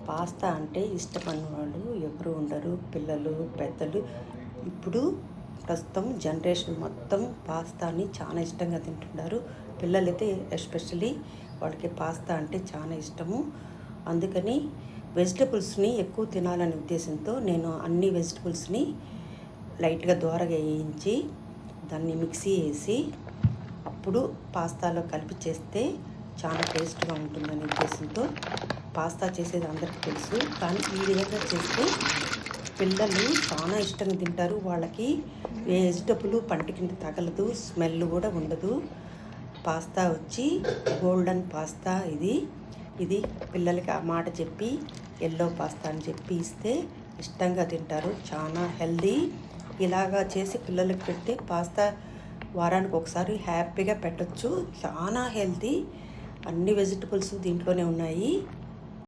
Pasta అంటే ఇష్టపడిన వాళ్ళు ఎవరు ఉండరు, పిల్లలు పెద్దలు. ఇప్పుడు ప్రస్తుతం జనరేషన్ మొత్తం పాస్తాని చాలా ఇష్టంగా తింటున్నారు. పిల్లలైతే ఎస్పెషల్లీ వాళ్ళకి పాస్తా అంటే చాలా ఇష్టము. అందుకని వెజిటబుల్స్ని ఎక్కువ తినాలనే ఉద్దేశంతో నేను అన్ని వెజిటబుల్స్ని లైట్గా దోరగా వేయించి దాన్ని మిక్సీ వేసి అప్పుడు పాస్తాలో కలిపి చేస్తే చాలా టేస్ట్గా ఉంటుందనే ఉద్దేశంతో పాస్తా చేసేది అందరికీ తెలుసు. కానీ ఈ విధంగా చేస్తే పిల్లలు చాలా ఇష్టంగా తింటారు. వాళ్ళకి వెజిటబుల్ పంటికింటి తగలదు, స్మెల్ కూడా ఉండదు. పాస్తా వచ్చి గోల్డెన్ పాస్తా ఇది పిల్లలకి ఆ మాట చెప్పి ఎల్లో పాస్తా అని చెప్పి ఇస్తే ఇష్టంగా తింటారు. చాలా హెల్దీ. ఇలాగా చేసి పిల్లలకి పెడితే పాస్తా వారానికి ఒకసారి హ్యాపీగా పెట్టచ్చు. చాలా హెల్తీ. అన్ని వెజిటబుల్స్ దీంట్లోనే ఉన్నాయి.